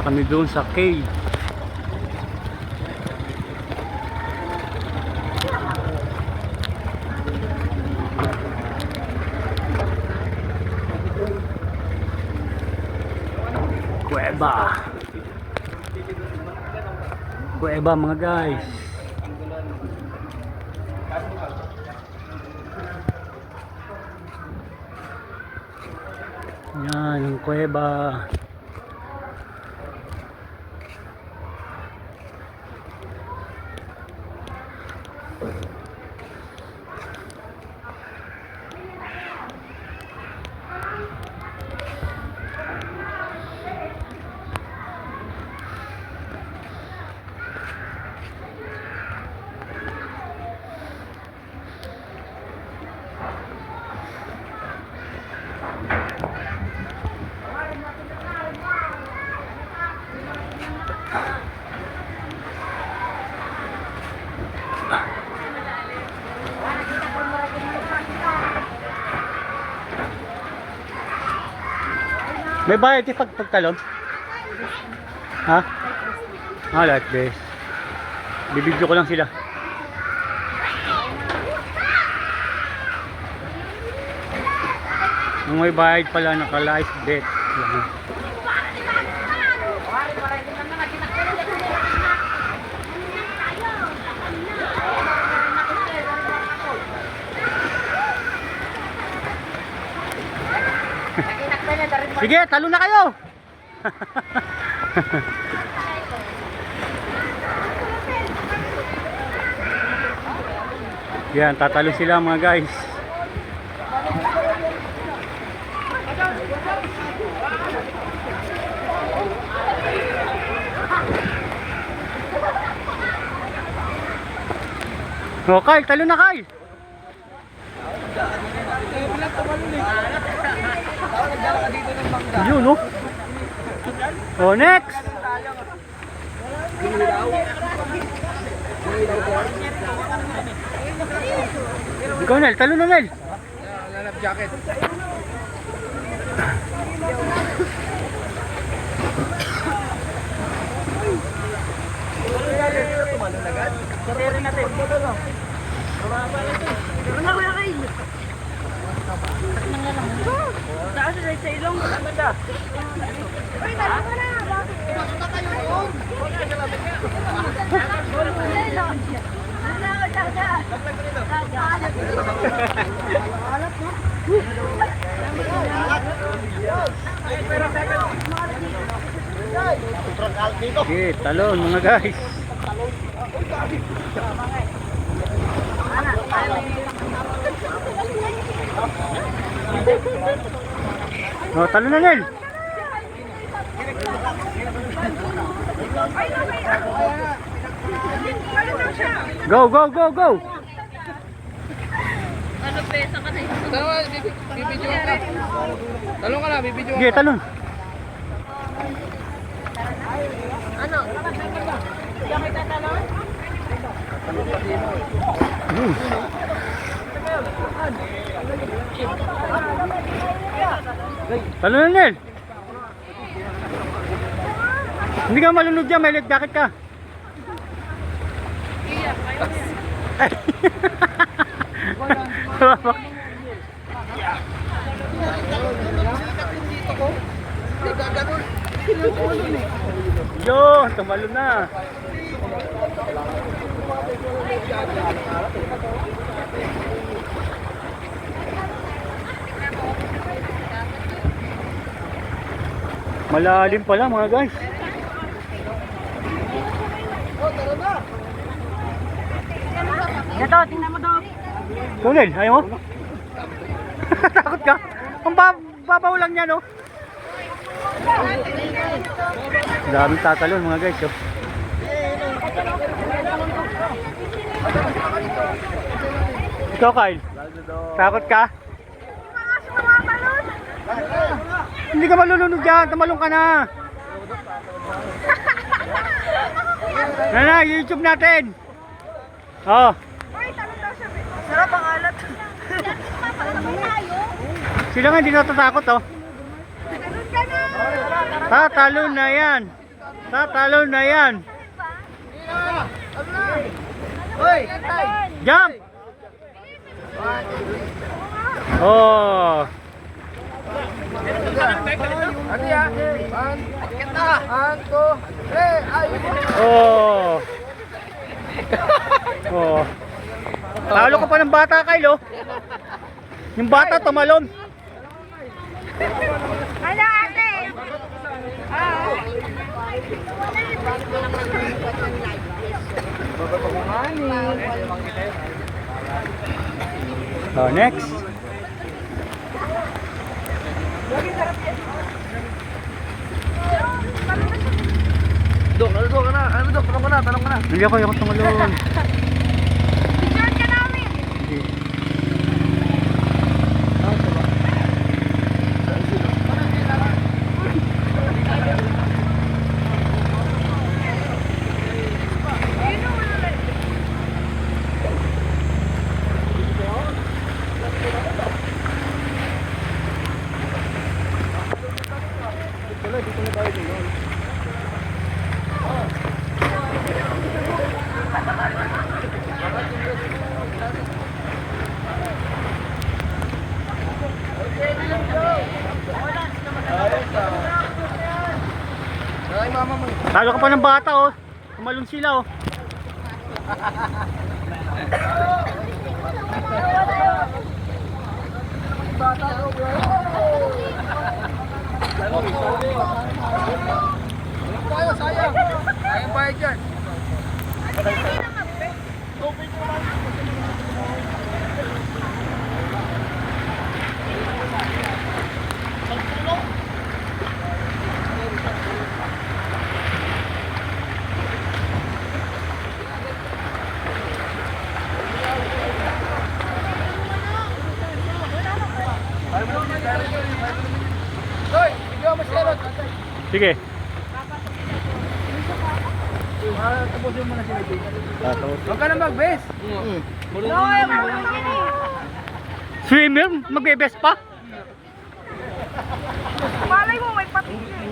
Punta kami doon sa cave. Kuweba mga guys. Yan ang kuweba. May bayad yung pagtalon? Ha? Ah, like this. Bibidyo ko lang sila. Nung may bayad pala, naka-live bet. Sige, talo na kayo. Yan, tatalo sila mga guys. Oh, Kyle, talo na Kyle. Yun, no? Oh, next! Ikaw, Nel. Talo na, Nel. Lalap jacket. Sarere natin. Tara na, kuya Kyle. Saan sa ilong? Maganda. Uy, talo ka na. Bakit kayo doon? Okay, talon mga guys. Oh, talo na Nel. Go, go, go, go. Ano pesa ka na yun? Dalawa, bibidyoan ka. Talong ka na, bibidyoan ka. Okay, talon. Ano? Diyan kita talon? Talo na Nel. Hindi ka malunod dyan, may light jacket ka. Yo, tumalo na. Malalim pala mga guys. Ito, tingnan mo daw. Tunel, ayaw mo? Takot ka? Ang babaw lang niya, no? Daming tatalon mga guys, oh. Ikaw, Kyle? Takot ka? Hindi ka malulunod dyan, tamalong ka na. Na, YouTube natin. Oh. Sarap ang alat. Sila nga hindi natatakot, oh. Ha, talon na yan. Tatalon na yan. Hoy! Jump! Oh. Ano yan? One, two, three, ay! Oh. Oh. Talo ka pa ng bata, Kyle, oh. Yung bata tumalon. Ano ate? Oh, next. Dok, ano Dok? Ano Dok? Tanong ka na. Hindi ako yung tumalon. Picture ka namin. Hindi. Ay, mama mo. Talo ka pa ng bata, oh. Tumalon sila, oh. Sayang, sayang. Sayang bayad dyan. Hoy, video mo siya. Sige. Tapusin mo na sila. Tapos. Huwag ka na mag-base. Swimmer? Magbe-best pa? Malay mo, may patingin.